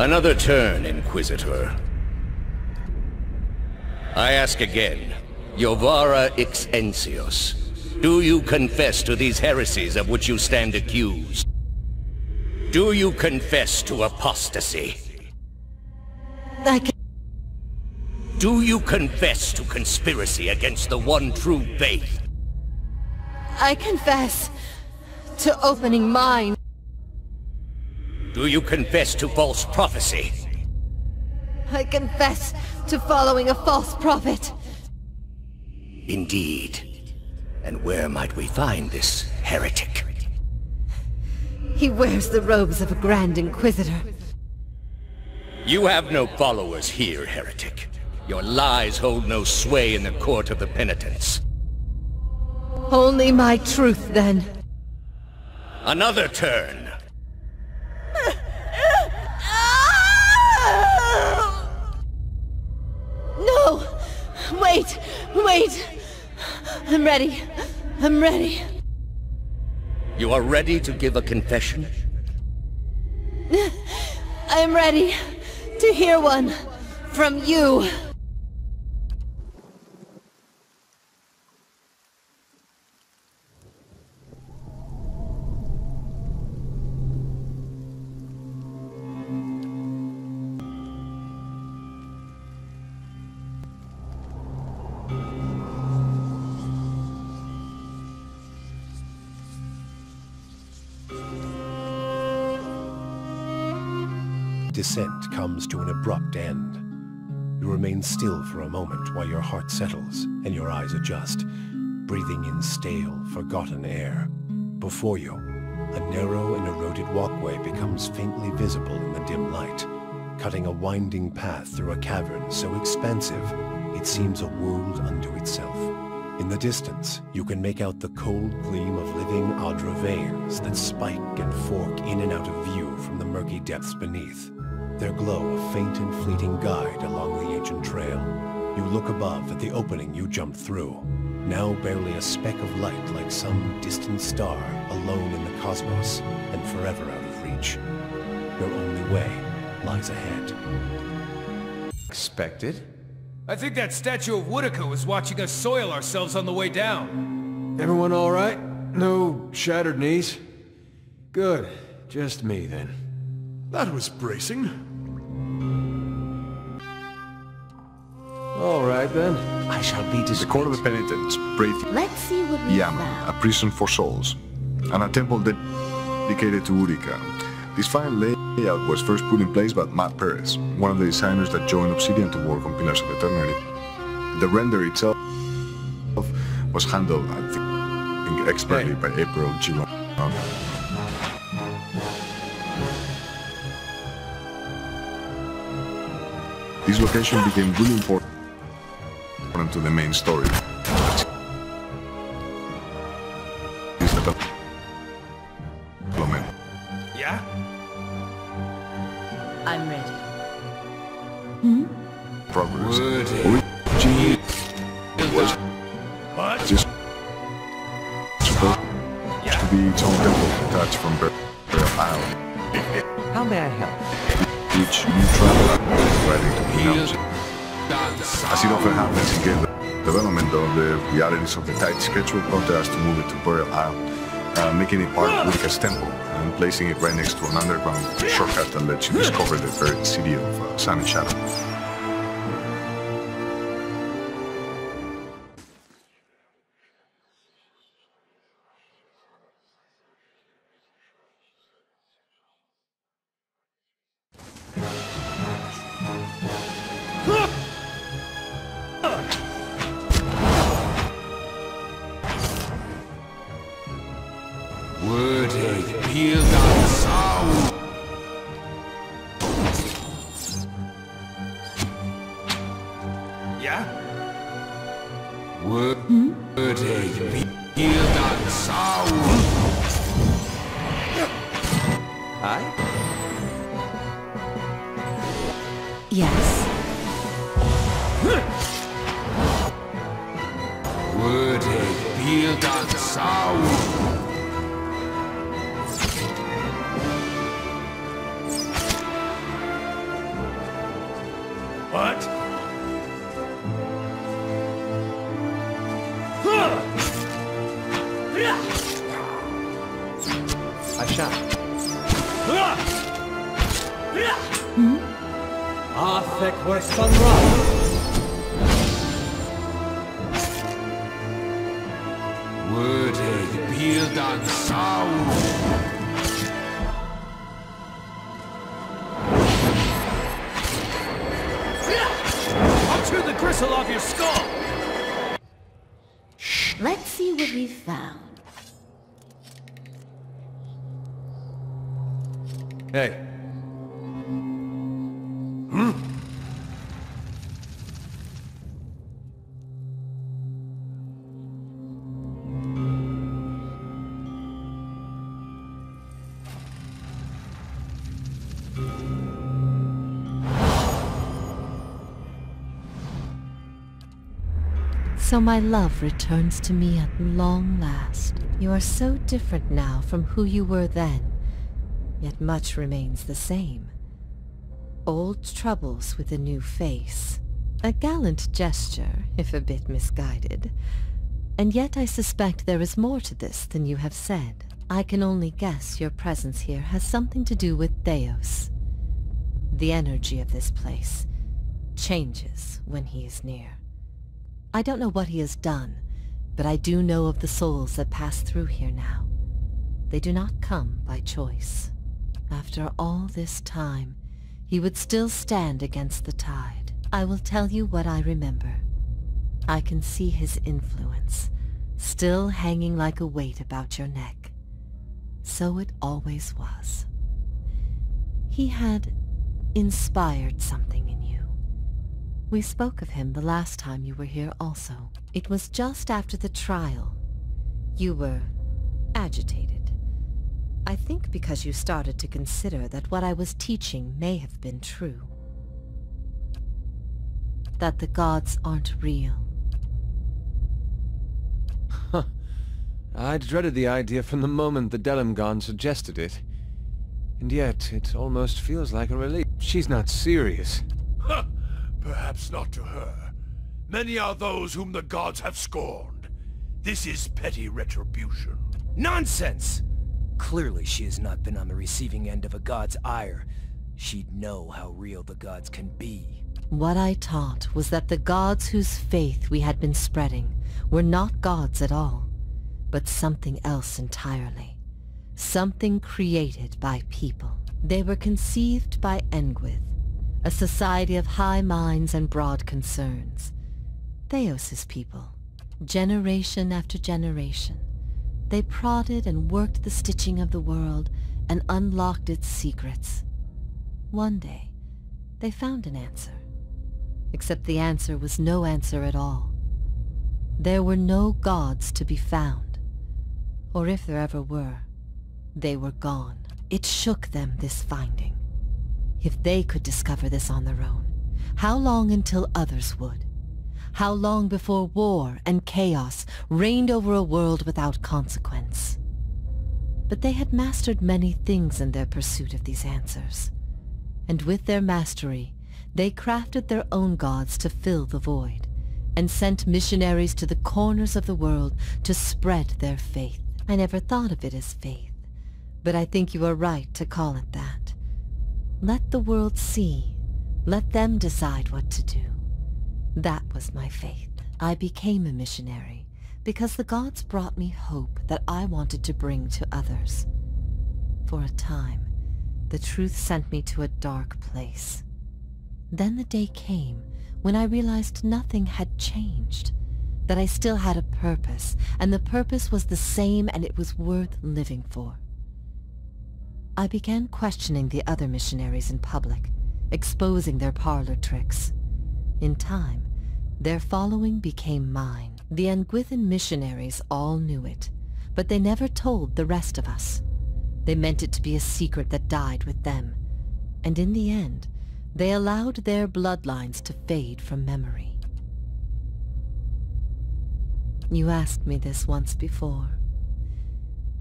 Another turn, Inquisitor. I ask again, Jovara Ixensios, do you confess to these heresies of which you stand accused? Do you confess to apostasy? Do you confess to conspiracy against the one true faith? I confess to opening mine. Do you confess to false prophecy? I confess to following a false prophet. Indeed. And where might we find this heretic? He wears the robes of a Grand Inquisitor. You have no followers here, heretic. Your lies hold no sway in the court of the penitents. Only my truth, then. Another turn. No! Wait! Wait! I'm ready. I'm ready. You are ready to give a confession? I'm ready to hear one from you. Descent comes to an abrupt end. You remain still for a moment while your heart settles and your eyes adjust, breathing in stale, forgotten air. Before you, a narrow and eroded walkway becomes faintly visible in the dim light, cutting a winding path through a cavern so expansive it seems a world unto itself. In the distance, you can make out the cold gleam of living Adra veins that spike and fork in and out of view from the murky depths beneath. Their glow a faint and fleeting guide along the ancient trail. You look above at the opening you jumped through, now barely a speck of light like some distant star alone in the cosmos and forever out of reach. Your only way lies ahead. Expected? I think that statue of Woodica was watching us soil ourselves on the way down. Everyone all right? No shattered knees? Good. Just me, then. That was bracing. All right, then. I shall be The court of the penitents breathed Let's see what we Yaman, a prison for souls, and a temple dedicated to Urika. This fine layout was first put in place by Matt Perez, one of the designers that joined Obsidian to work on Pillars of Eternity. The render itself was handled, I think expertly by April Gilon. This location became really important to the main story. Yeah? I'm ready. Progress. What? Just supposed to be its own temple detached from Burial Island. How may I help? Each new traveler is ready to pronounce it. As it often happens in game development, though, the realities of the tight schedule prompted us to move it to Burial Island, making it part of Urika's temple and placing it right next to an underground shortcut that lets you discover the buried city of Sun and Shadow. Yeah? Aye? Yes. shot. Athek Westanra. Worde Bildan Sau. I'll chew the gristle off your skull! Let's see what we've found. Hey. So my love returns to me at long last. You are so different now from who you were then, yet much remains the same. Old troubles with a new face. A gallant gesture, if a bit misguided. And yet I suspect there is more to this than you have said. I can only guess your presence here has something to do with Theos. The energy of this place changes when he is near. I don't know what he has done, but I do know of the souls that pass through here now. They do not come by choice. After all this time, he would still stand against the tide. I will tell you what I remember. I can see his influence, still hanging like a weight about your neck. So it always was. He had inspired something in you. We spoke of him the last time you were here also. It was just after the trial. You were agitated. I think because you started to consider that what I was teaching may have been true. That the gods aren't real. Huh. I'd dreaded the idea from the moment the Delimgon suggested it. And yet, it almost feels like a relief. She's not serious. Huh. Perhaps not to her. Many are those whom the gods have scorned. This is petty retribution. Nonsense! Clearly she has not been on the receiving end of a god's ire. She'd know how real the gods can be. What I taught was that the gods whose faith we had been spreading were not gods at all, but something else entirely. Something created by people. They were conceived by Engwyth, a society of high minds and broad concerns. Theos' people, generation after generation. They prodded and worked the stitching of the world and unlocked its secrets. One day, they found an answer. Except the answer was no answer at all. There were no gods to be found. Or if there ever were, they were gone. It shook them, this finding. If they could discover this on their own, how long until others would? How long before war and chaos reigned over a world without consequence? But they had mastered many things in their pursuit of these answers. And with their mastery, they crafted their own gods to fill the void, and sent missionaries to the corners of the world to spread their faith. I never thought of it as faith, but I think you are right to call it that. Let the world see. Let them decide what to do. That was my faith. I became a missionary because the gods brought me hope that I wanted to bring to others. For a time, the truth sent me to a dark place. Then the day came when I realized nothing had changed, that I still had a purpose, and the purpose was the same and it was worth living for. I began questioning the other missionaries in public, exposing their parlor tricks. In time, their following became mine. The Engwythian missionaries all knew it, but they never told the rest of us. They meant it to be a secret that died with them, and in the end, they allowed their bloodlines to fade from memory. You asked me this once before.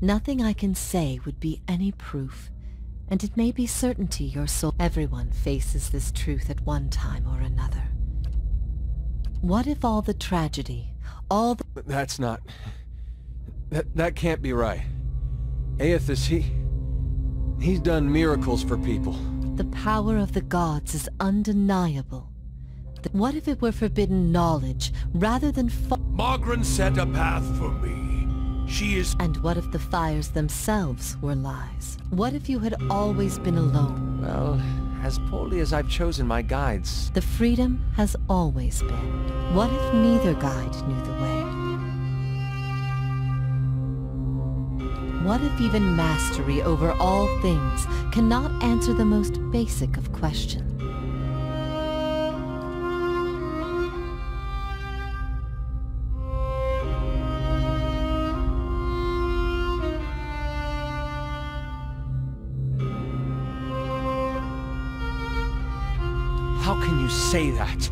Nothing I can say would be any proof, and it may be certainty your soul. Everyone faces this truth at one time or another. What if all the tragedy, all the— That's not... That can't be right. Aethys, He's done miracles for people. The power of the gods is undeniable. What if it were forbidden knowledge, rather than Magran set a path for me. She is... And what if the fires themselves were lies? What if you had always been alone? Well, as poorly as I've chosen my guides... The freedom has always been. What if neither guide knew the way? What if even mastery over all things cannot answer the most basic of questions? How can you say that?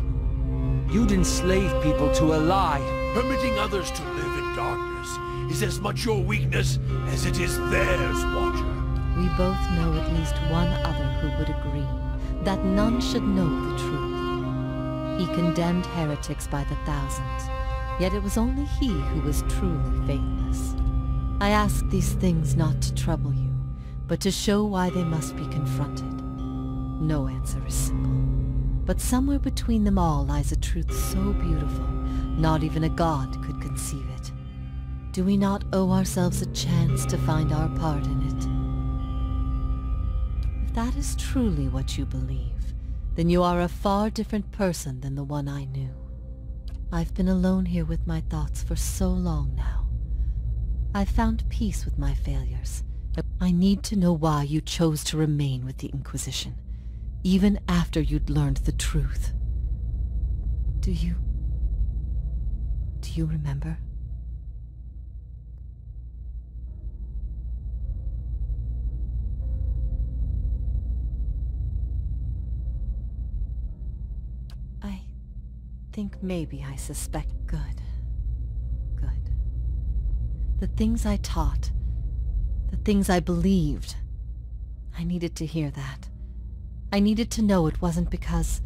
You'd enslave people to a lie. Permitting others to live in darkness is as much your weakness as it is theirs, Watcher. We both know at least one other who would agree that none should know the truth. He condemned heretics by the thousands, yet it was only he who was truly faithless. I ask these things not to trouble you, but to show why they must be confronted. No answer is simple. But somewhere between them all lies a truth so beautiful, not even a god could conceive it. Do we not owe ourselves a chance to find our part in it? If that is truly what you believe, then you are a far different person than the one I knew. I've been alone here with my thoughts for so long now. I've found peace with my failures. I need to know why you chose to remain with the Inquisition, even after you'd learned the truth. Do you remember? I think maybe I suspect good. The things I taught, the things I believed, I needed to hear that. I needed to know it wasn't because...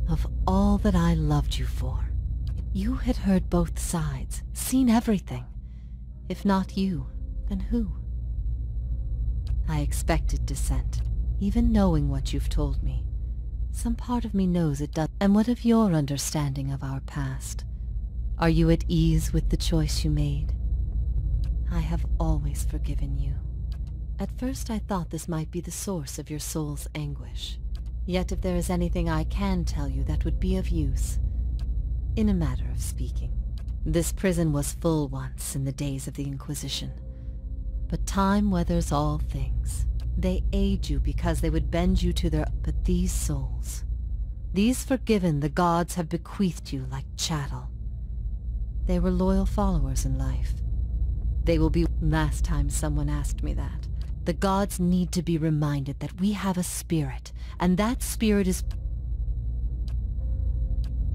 of all that I loved you for. You had heard both sides, seen everything. If not you, then who? I expected dissent, even knowing what you've told me. Some part of me knows it does. And what of your understanding of our past? Are you at ease with the choice you made? I have always forgiven you. At first I thought this might be the source of your soul's anguish. Yet if there is anything I can tell you that would be of use, in a matter of speaking, this prison was full once in the days of the Inquisition. But time weathers all things. They aid you because they would bend you to their... But these souls, these forgiven the gods have bequeathed you like chattel. They were loyal followers in life. They will be... Last time someone asked me that. The gods need to be reminded that we have a spirit, and that spirit is...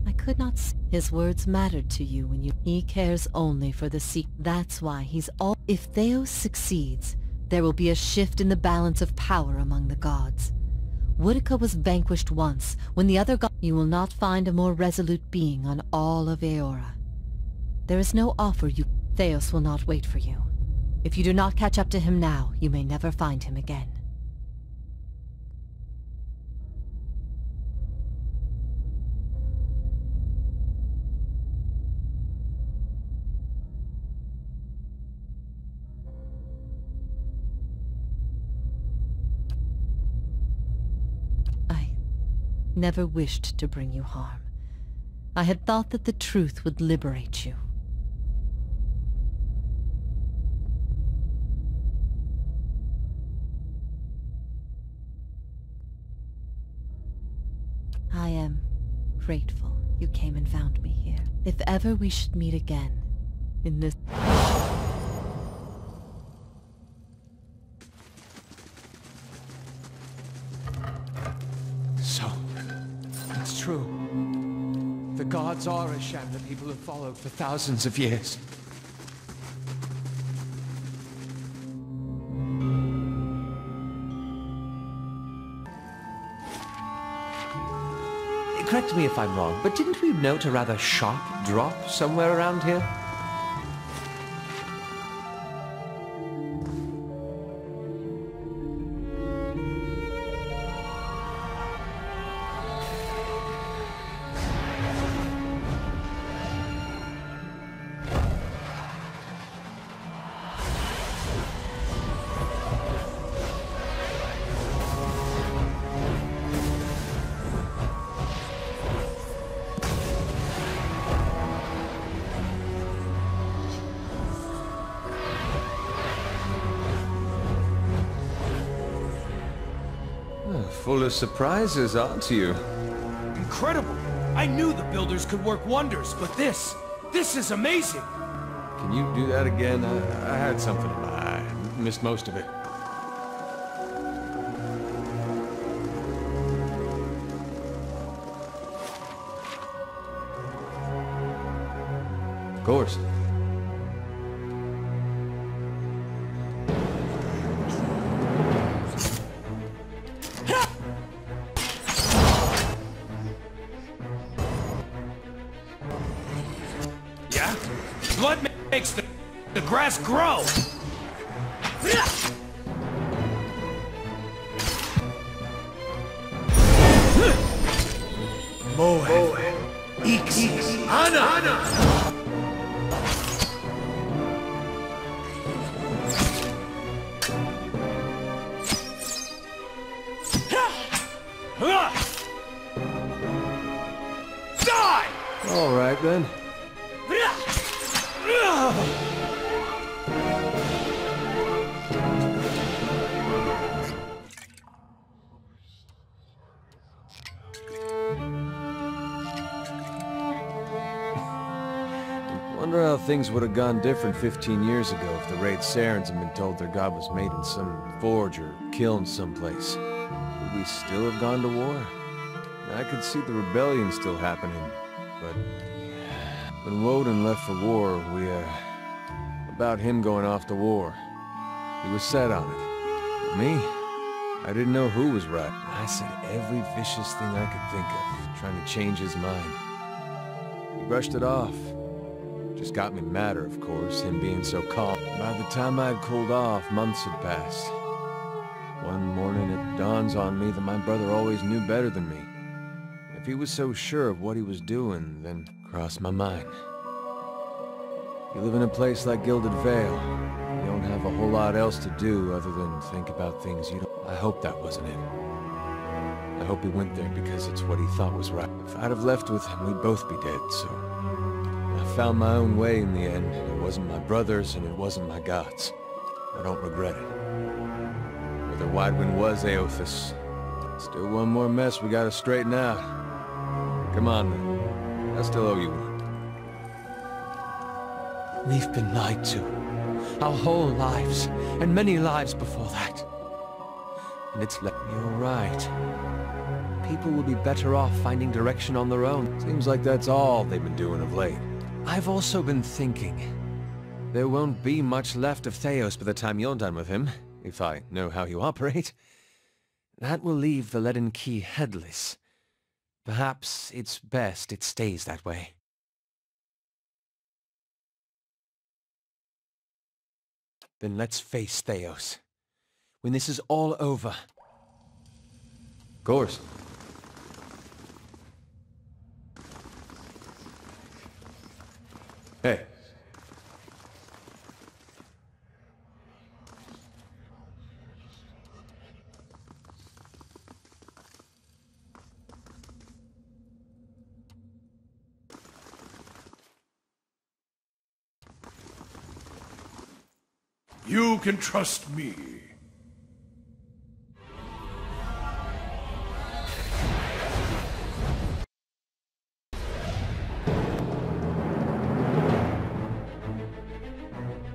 I could not see. His words mattered to you when you... He cares only for the seek. That's why he's all... If Theos succeeds, there will be a shift in the balance of power among the gods. Boudica was vanquished once, when the other god... You will not find a more resolute being on all of Eora. There is no offer you... Theos will not wait for you. If you do not catch up to him now, you may never find him again. Never wished to bring you harm. I had thought that the truth would liberate you. I am grateful you came and found me here. If ever we should meet again in this... So, it's true. The gods are a sham that people have followed for thousands of years. Correct me if I'm wrong, but didn't we note a rather sharp drop somewhere around here? Full of surprises, aren't you? Incredible! I knew the builders could work wonders, but this is amazing! Can you do that again? I had something in my eye. Missed most of it. Of course. Blood makes the grass grow! Mohe, Ixis, Ana! Die! All right, then. Wonder how things would have gone different 15 years ago if the Wraith Sarens had been told their god was made in some forge or kiln someplace. Would we still have gone to war? I could see the rebellion still happening, but when Woden left for war, about him going off to war. He was set on it. But me? I didn't know who was right. I said every vicious thing I could think of, trying to change his mind. He brushed it off. Just got me madder, of course, him being so calm. By the time I'd cooled off, months had passed. One morning it dawns on me that my brother always knew better than me. If he was so sure of what he was doing, then crossed my mind. You live in a place like Gilded Vale. You don't have a whole lot else to do other than think about things you don't... I hope that wasn't it. I hope he went there because it's what he thought was right. If I'd have left with him, we'd both be dead, so... I found my own way in the end. It wasn't my brother's and it wasn't my god's. I don't regret it. Whether Widewind was Eothas, still one more mess we gotta straighten out. Come on, then. I still owe you one. We've been lied to. Our whole lives, and many lives before that. And it's You're right. People will be better off finding direction on their own. Seems like that's all they've been doing of late. I've also been thinking. There won't be much left of Theos by the time you're done with him, if I know how you operate. That will leave the Leaden Key headless. Perhaps it's best it stays that way. Then let's face Theos. When this is all over. Of course. Hey. You can trust me.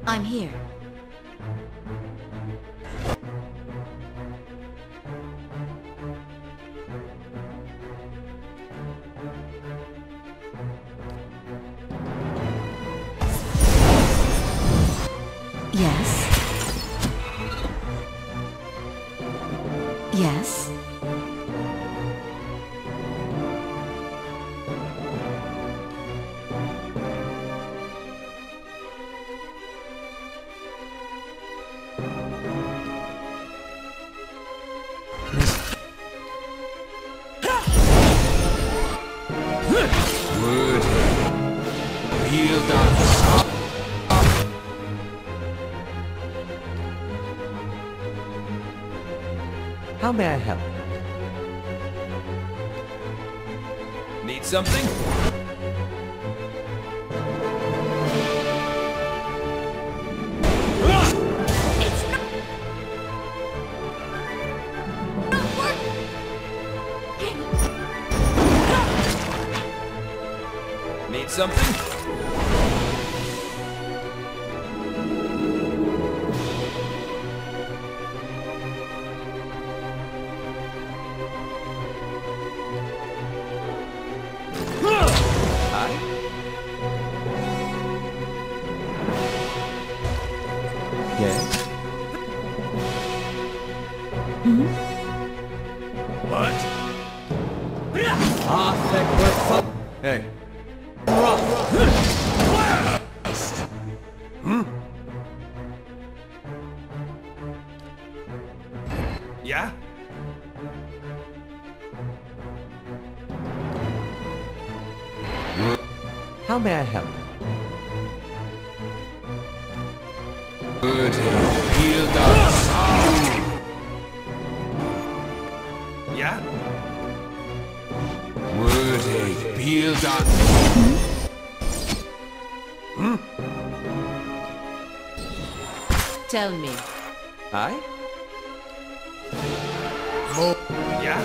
I'm here. Yes. Yes. How may I help? Need something? Need something? Hey. Yeah? How may I help? Yeah? Tell me. Aye? Yeah?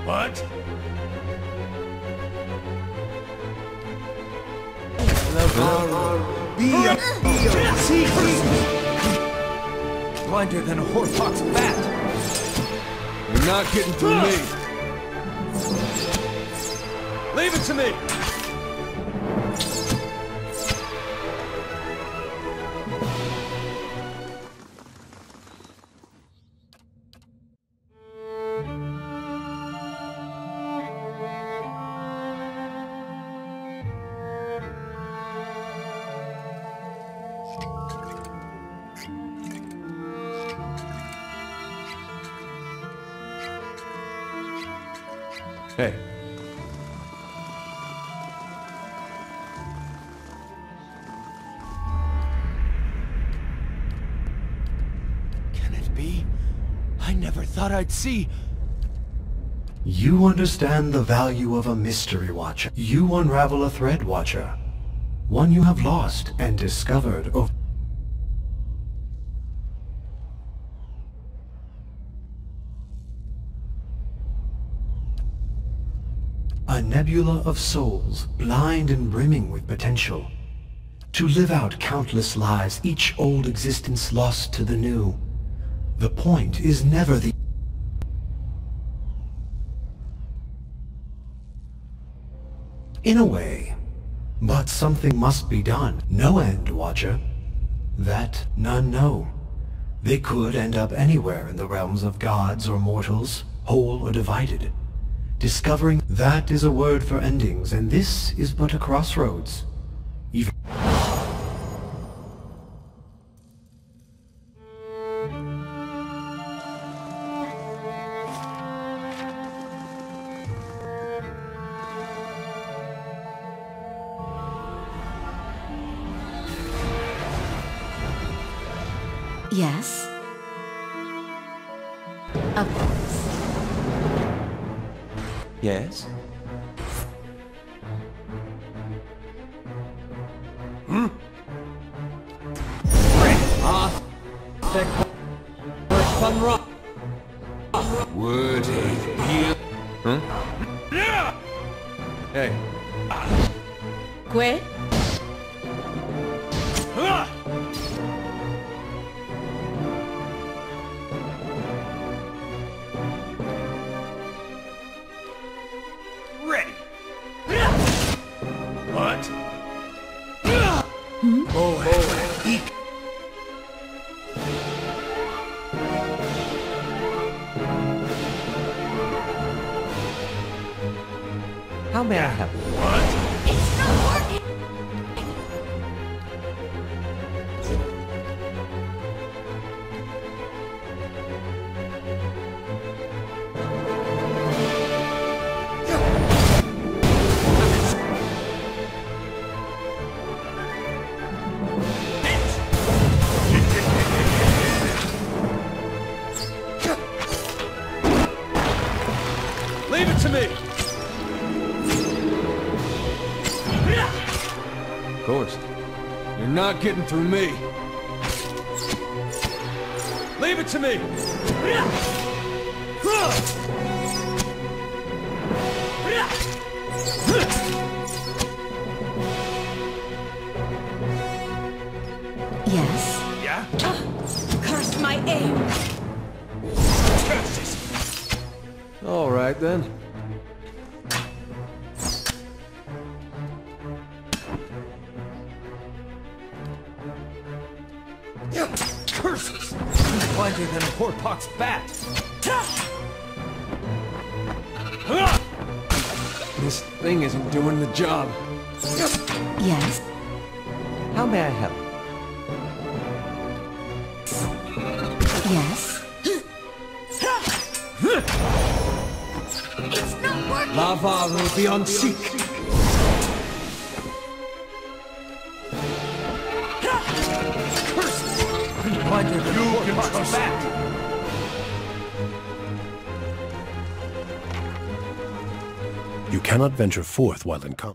What? Blinder than a Horfox bat! You're not getting through me. Leave it to me! Hey. Can it be? I never thought I'd see... You understand the value of a mystery watcher. You unravel a thread watcher. One you have lost and discovered over... A nebula of souls, blind and brimming with potential. To live out countless lives, each old existence lost to the new. The point is never the... In a way. But something must be done. No end, Watcher. That none know. They could end up anywhere in the realms of gods or mortals, whole or divided. Discovering that is a word for endings, and this is but a crossroads. Even... Yes? Of course. Yes? Hey. Quit? Ready. What? Eek. How may I help? What? It's not working! You're not getting through me. Leave it to me! Yes? Yeah? Curse my aim! Curses! All right, then. Curses! Blinder than a Horpox bat! This thing isn't doing the job. Yes? How may I help? Yes? It's not working! Lava will be on seek. Blinder than a Horpox bat! You cannot venture forth while in combat.